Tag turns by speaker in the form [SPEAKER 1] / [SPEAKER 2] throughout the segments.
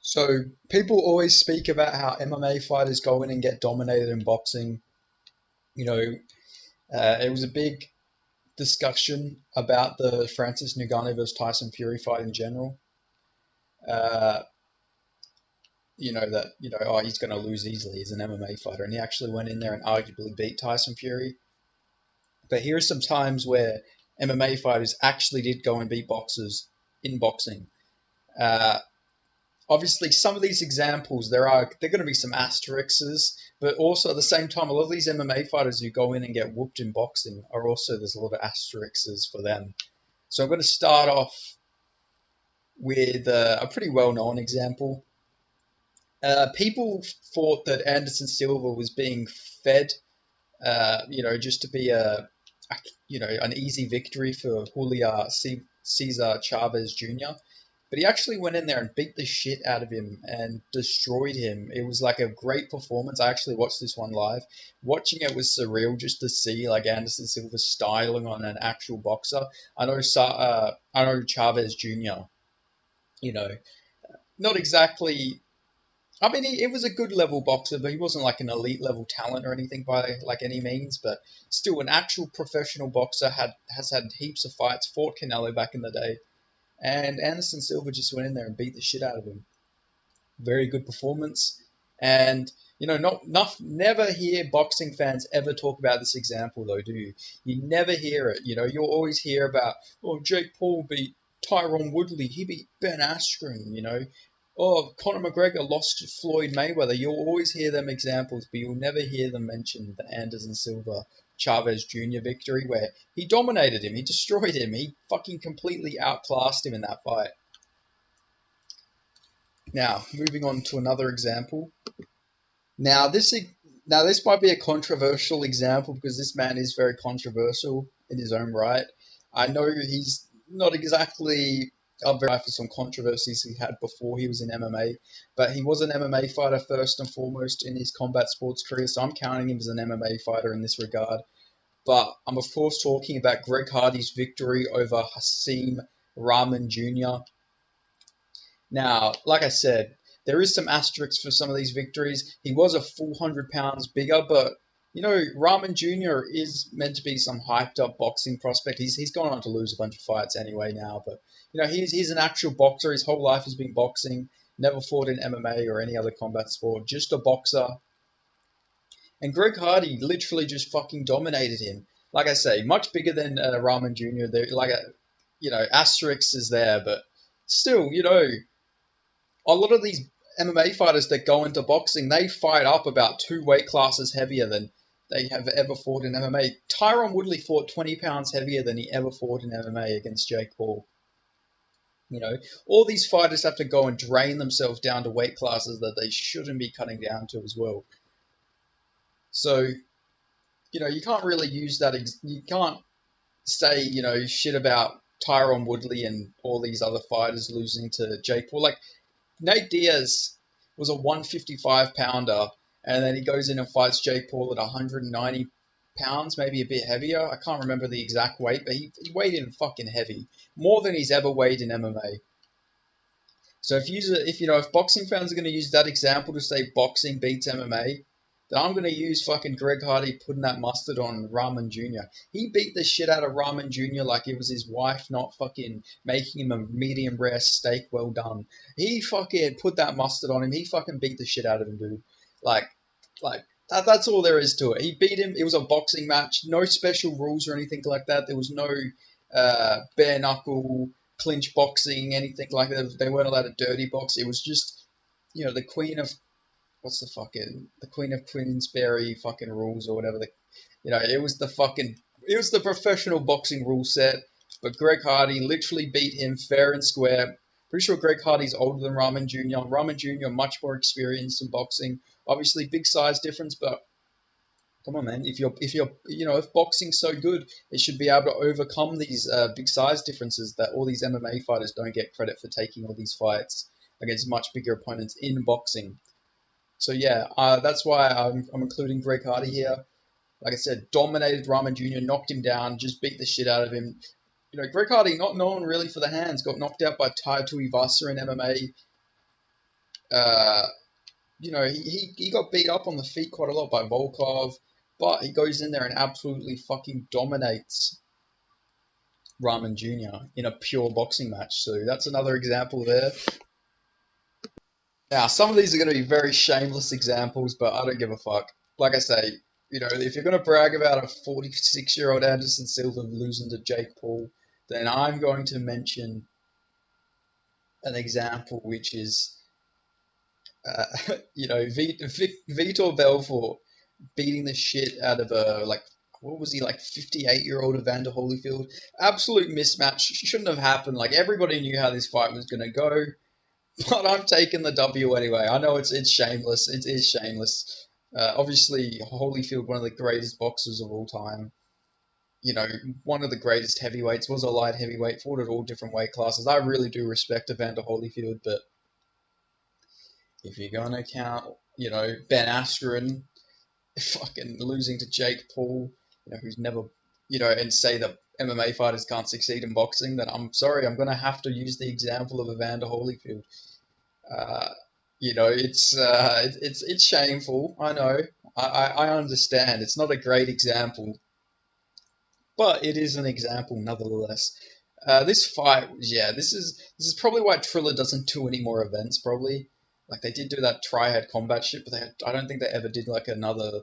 [SPEAKER 1] So people always speak about how MMA fighters go in and get dominated in boxing. You know, it was a big discussion about the Francis Ngannou versus Tyson Fury fight in general. Uh, oh, he's going to lose easily. He's an MMA fighter, and he actually went in there and arguably beat Tyson Fury. But here are some times where MMA fighters actually did go and beat boxers in boxing. Uh, Obviously some of these examples they're going to be some asterisks, but also at the same time a lot of these MMA fighters who go in and get whooped in boxing are also there's a lot of asterisks for them. So I'm going to start off with a pretty well-known example. People thought that Anderson Silva was being fed, just to be an easy victory for Julia Cesar Chavez Jr. But he actually went in there and beat the shit out of him and destroyed him. It was like a great performance. I actually watched this one live. Watching it was surreal just to see like Anderson Silva styling on an actual boxer. I know Chavez Jr. You know, not exactly. I mean, it was a good level boxer, but he wasn't like an elite level talent or anything by like any means. But still, an actual professional boxer has had heaps of fights. Fought Canelo back in the day, and Anderson Silva just went in there and beat the shit out of him. Very good performance. And never hear boxing fans ever talk about this example though, do you? You never hear it. You'll always hear about, oh, Jake Paul beat Tyron Woodley, he beat Ben Askren. Oh, Conor McGregor lost to Floyd Mayweather. You'll always hear them examples, but you'll never hear them mention the Anderson Silva Chavez Jr. victory where he dominated him, he destroyed him, he fucking completely outclassed him in that fight. Now, moving on to another example. Now, this might be a controversial example because this man is very controversial in his own right. I know he's not exactly up very high for some controversies he had before he was in MMA, but he was an MMA fighter first and foremost in his combat sports career, so I'm counting him as an MMA fighter in this regard. But I'm of course talking about Greg Hardy's victory over Hasim Rahman Jr. Now, like I said, there is some asterisks for some of these victories. He was a full 100 pounds bigger, but Rahman Jr. is meant to be some hyped up boxing prospect. He's gone on to lose a bunch of fights anyway now, but he's an actual boxer. His whole life has been boxing. Never fought in MMA or any other combat sport. Just a boxer. And Greg Hardy literally just fucking dominated him. Like I say, much bigger than Rahman Jr. There, asterisk is there, but still, a lot of these MMA fighters that go into boxing, they fight up about 2 weight classes heavier than they have ever fought in MMA. Tyron Woodley fought 20 pounds heavier than he ever fought in MMA against Jake Paul. All these fighters have to go and drain themselves down to weight classes that they shouldn't be cutting down to as well. So, you can't really use that. You can't say, shit about Tyron Woodley and all these other fighters losing to Jake Paul. Like, Nate Diaz was a 155 pounder, and then he goes in and fights Jake Paul at 190 pounds, maybe a bit heavier. I can't remember the exact weight, but he weighed in fucking heavy, more than he's ever weighed in MMA. So if boxing fans are going to use that example to say boxing beats MMA, then I'm going to use fucking Greg Hardy putting that mustard on Rahman Jr. He beat the shit out of Rahman Jr. like it was his wife not fucking making him a medium rare steak well done. He fucking put that mustard on him. He fucking beat the shit out of him, dude. Like that's all there is to it. He beat him. It was a boxing match. No special rules or anything like that. There was no bare knuckle clinch boxing, anything like that. They weren't allowed to dirty box. It was just, the queen of the Queen of Queensberry fucking rules or whatever. It was the professional boxing rule set. But Greg Hardy literally beat him fair and square. Pretty sure Greg Hardy's older than Rahman Jr. Rahman Jr. much more experienced in boxing. Obviously, big size difference, but come on, man. If boxing's so good, it should be able to overcome these big size differences that all these MMA fighters don't get credit for taking all these fights against much bigger opponents in boxing. So yeah, that's why I'm including Greg Hardy here. Like I said, dominated Rahman Jr., knocked him down, just beat the shit out of him. Greg Hardy, not known really for the hands, got knocked out by Tai Tuivasa in MMA. Uh, he got beat up on the feet quite a lot by Volkov, but he goes in there and absolutely fucking dominates Rahman Jr. in a pure boxing match. So that's another example there. Now, some of these are going to be very shameless examples, but I don't give a fuck. Like I say, if you're going to brag about a 46-year-old Anderson Silva losing to Jake Paul, then I'm going to mention an example which is, uh, Vitor Belfort beating the shit out of what was he, like 58-year-old Evander Holyfield? Absolute mismatch. Shouldn't have happened. Like, everybody knew how this fight was going to go. But I'm taking the W anyway. I know it's shameless. It is shameless. Obviously, Holyfield, one of the greatest boxers of all time. One of the greatest heavyweights. Was a light heavyweight. Fought at all different weight classes. I really do respect Evander Holyfield, but if you're gonna count, Ben Askren fucking losing to Jake Paul, who's never, and say that MMA fighters can't succeed in boxing, then I'm sorry, I'm gonna have to use the example of Evander Holyfield. Uh, it's shameful. I know. I understand. It's not a great example, but it is an example nonetheless. This fight, yeah, this is probably why Triller doesn't do any more events. Probably, like, they did do that triad combat shit, but I don't think they ever did like another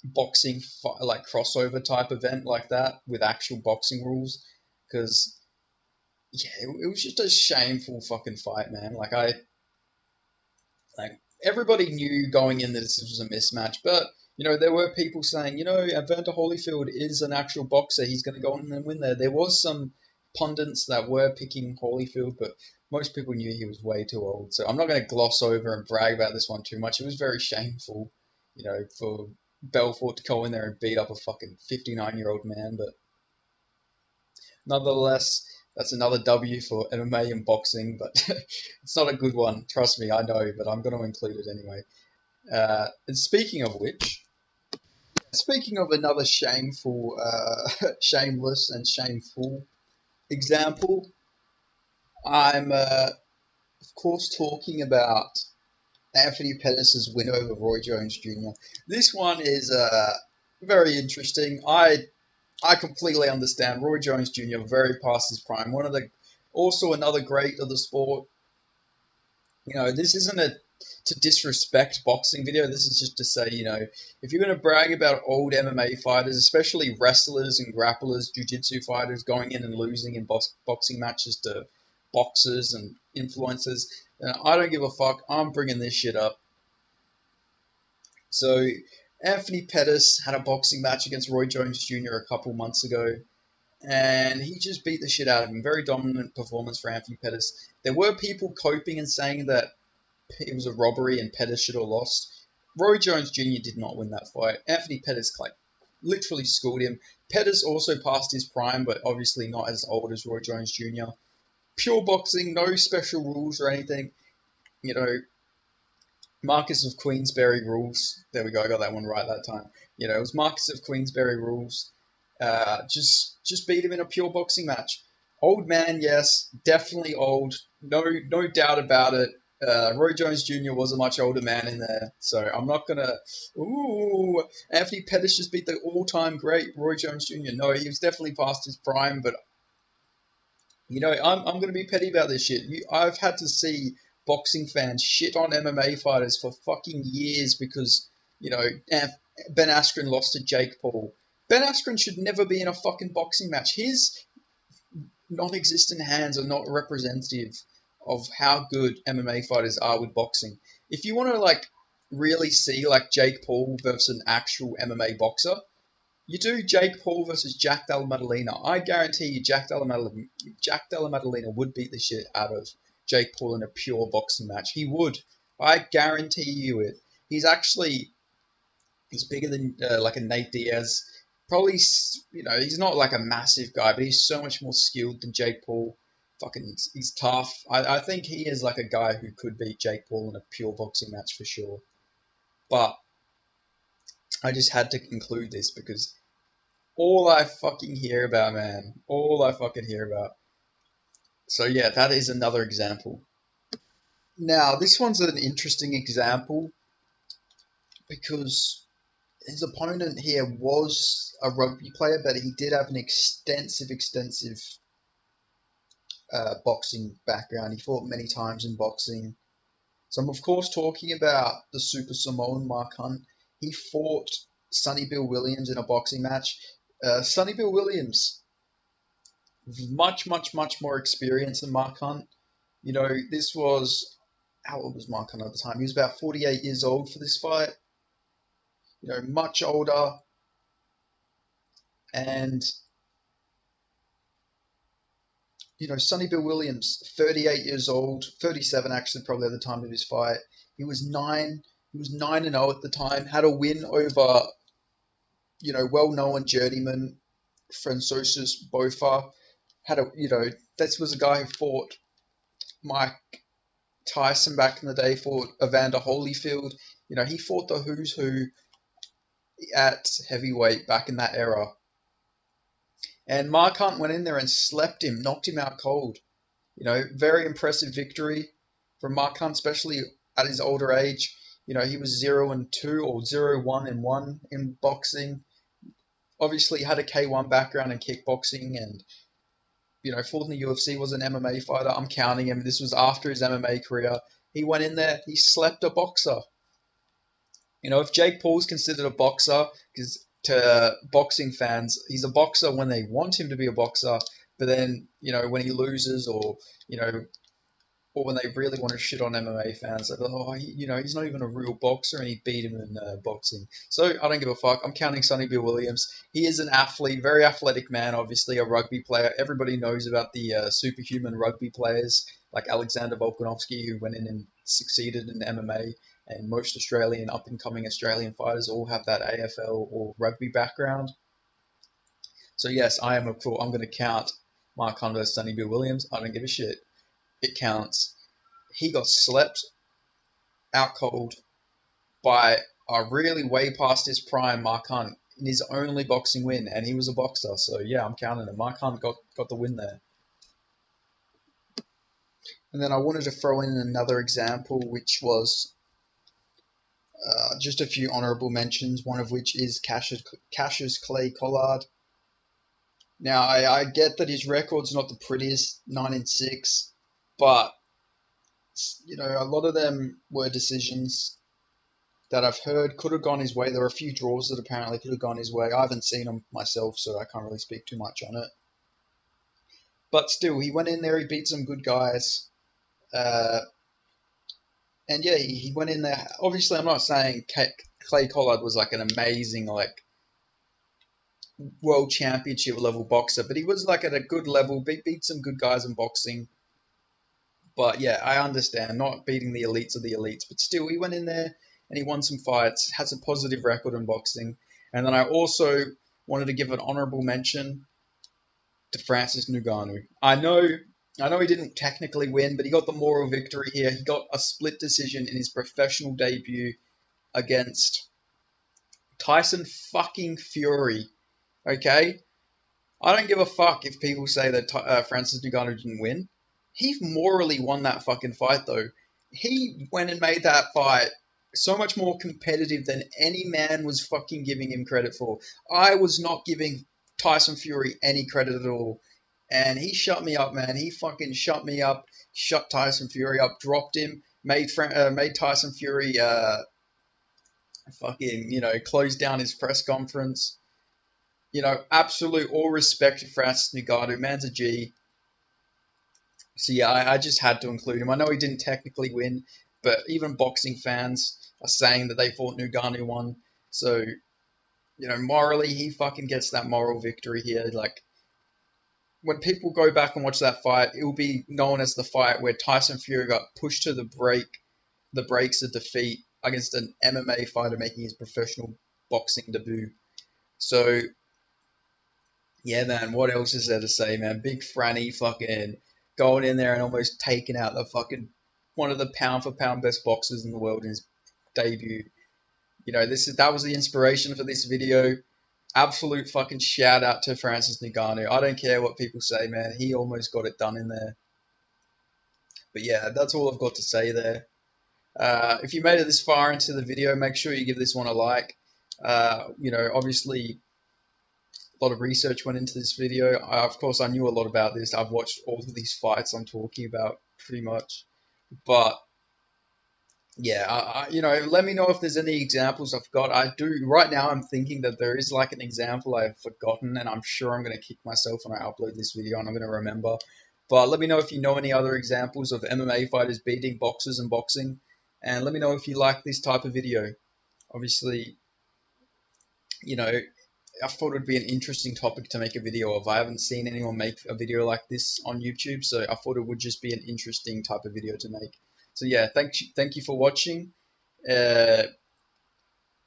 [SPEAKER 1] boxing like crossover type event like that with actual boxing rules. Because yeah, it was just a shameful fucking fight, man. Like, everybody knew going in that this was a mismatch, but there were people saying, Evander Holyfield is an actual boxer. He's going to go on and win there. There was some pundits that were picking Holyfield, but most people knew he was way too old. So I'm not going to gloss over and brag about this one too much. It was very shameful, for Belfort to go in there and beat up a fucking 59-year-old man. But nonetheless, that's another W for MMA and boxing, but it's not a good one. Trust me, I know, but I'm going to include it anyway. And speaking of another shameful, shameless and shameful example, I'm of course talking about Anthony Pettis' win over Roy Jones Jr. This one is very interesting. I completely understand Roy Jones Jr. very past his prime. Also another great of the sport. This isn't a to disrespect boxing video. This is just to say, if you're going to brag about old MMA fighters, especially wrestlers and grapplers, jiu-jitsu fighters going in and losing in boxing matches to boxers and influencers, then I don't give a fuck. I'm bringing this shit up. So, Anthony Pettis had a boxing match against Roy Jones Jr. a couple months ago, and he just beat the shit out of him. Very dominant performance for Anthony Pettis. There were people coping and saying that it was a robbery and Pettis should have lost. Roy Jones Jr. did not win that fight. Anthony Pettis literally schooled him. Pettis also passed his prime, but obviously not as old as Roy Jones Jr. Pure boxing, no special rules or anything. You know, Marcus of Queensberry rules. There we go. I got that one right that time. It was Marcus of Queensberry rules. Just beat him in a pure boxing match. Old man, yes, definitely old. No doubt about it. Roy Jones Jr. was a much older man in there, so I'm not gonna. Ooh, Anthony Pettis just beat the all-time great Roy Jones Jr. No, he was definitely past his prime, but I'm gonna be petty about this shit. I've had to see boxing fans shit on MMA fighters for fucking years because Ben Askren lost to Jake Paul. Ben Askren should never be in a fucking boxing match. His non-existent hands are not representative of how good MMA fighters are with boxing. If you want to really see Jake Paul versus an actual MMA boxer, you do Jake Paul versus Jack Della Maddalena. I guarantee you Jack Della Maddalena would beat the shit out of Jake Paul in a pure boxing match. He would. I guarantee you it. He's bigger than like a Nate Diaz. Probably, he's not like a massive guy, but he's so much more skilled than Jake Paul. Fucking, he's tough. I think he is like a guy who could beat Jake Paul in a pure boxing match for sure. But I just had to conclude this because all I fucking hear about, man, all I fucking hear about. So yeah, that is another example. Now, this one's an interesting example because his opponent here was a rugby player, but he did have an extensive boxing background. He fought many times in boxing. So I'm of course talking about the Super Samoan Mark Hunt. He fought Sonny Bill Williams in a boxing match. Sonny Bill Williams, much more experience than Mark Hunt. You know, this was how old was Mark Hunt at the time? He was about 48 years old for this fight. You know, much older, and you know, Sonny Bill Williams, 38 years old, 37 actually, probably at the time of his fight. He was nine. He was 9-0 at the time. Had a win over, you know, well-known journeyman Francois Bofa. Had a, you know, this was a guy who fought Mike Tyson back in the day. Fought Evander Holyfield. You know, he fought the who's who at heavyweight back in that era. And Mark Hunt went in there and slept him, knocked him out cold. You know, very impressive victory from Mark Hunt, especially at his older age. You know, he was 0-2 or 0-1 in boxing. Obviously, had a K1 background in kickboxing, and you know, fought in the UFC. Was an MMA fighter. I'm counting him. This was after his MMA career. He went in there. He slept a boxer. You know, if Jake Paul's considered a boxer, because to boxing fans, he's a boxer when they want him to be a boxer, but then you know when he loses you know or when they really want to shit on MMA fans, they're like, oh, you know, he's not even a real boxer and he beat him in boxing. So I don't give a fuck. I'm counting Sonny Bill Williams. He is an athlete, very athletic man, obviously a rugby player. Everybody knows about the superhuman rugby players like Alexander Volkanovski, who went in and succeeded in MMA. And most Australian, up and coming Australian fighters all have that AFL or rugby background. So yes, I'm going to count Mark Hunt versus Sonny Bill Williams. I don't give a shit. It counts. He got slept out cold by a really way past his prime Mark Hunt in his only boxing win, and he was a boxer. So yeah, I'm counting him. Mark Hunt got the win there. And then I wanted to throw in another example, which was just a few honourable mentions. One of which is Cassius Clay Collard. Now I get that his record's not the prettiest, 9-6, but you know a lot of them were decisions that I've heard could have gone his way. There were a few draws that apparently could have gone his way. I haven't seen them myself, so I can't really speak too much on it. But still, he went in there, he beat some good guys. Uh, and yeah, he went in there. Obviously, I'm not saying Clay Collard was like an amazing, like, world championship level boxer, but he was like at a good level, beat some good guys in boxing. But yeah, I understand not beating the elites of the elites, but still, he went in there and he won some fights, has a positive record in boxing. And then I also wanted to give an honourable mention to Francis Ngannou. I know he didn't technically win, but he got the moral victory here. He got a split decision in his professional debut against Tyson fucking Fury. Okay, I don't give a fuck if people say that Francis Ngannou didn't win. He morally won that fucking fight, though. He went and made that fight so much more competitive than any man was fucking giving him credit for. I was not giving Tyson Fury any credit at all. And he shut me up, man. He fucking shut me up, shut Tyson Fury up, dropped him, made Tyson Fury fucking, you know, close down his press conference. You know, absolute all respect to Francis Ngannou. Man's a G. So yeah, I just had to include him. I know he didn't technically win, but even boxing fans are saying that they thought Ngannou won. So, you know, morally, he fucking gets that moral victory here. Like, when people go back and watch that fight, it will be known as the fight where Tyson Fury got pushed to the breaks of defeat against an MMA fighter making his professional boxing debut. So, yeah, man, what else is there to say, man? Big Franny fucking going in there and almost taking out the fucking one of the pound for pound best boxers in the world in his debut. You know, that was the inspiration for this video. Absolute fucking shout out to Francis Ngannou. I don't care what people say, man. He almost got it done in there. But yeah, that's all I've got to say there. If you made it this far into the video, make sure you give this one a like. Obviously, a lot of research went into this video. Of course, I knew a lot about this. I've watched all of these fights I'm talking about pretty much. But yeah, let me know if there's any examples I've got. I do right now. I'm thinking that there is like an example I've forgotten, and I'm sure I'm going to kick myself when I upload this video, and I'm going to remember. But let me know if you know any other examples of MMA fighters beating boxers and boxing, and let me know if you like this type of video. Obviously, you know, I thought it'd be an interesting topic to make a video of. I haven't seen anyone make a video like this on YouTube, so I thought it would just be an interesting type of video to make. So yeah, thank you for watching. Uh,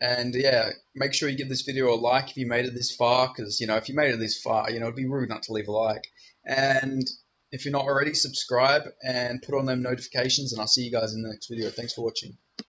[SPEAKER 1] and yeah, make sure you give this video a like if you made it this far, because if you made it this far, it'd be rude not to leave a like. And if you're not already, subscribe and put on them notifications, and I'll see you guys in the next video. Thanks for watching.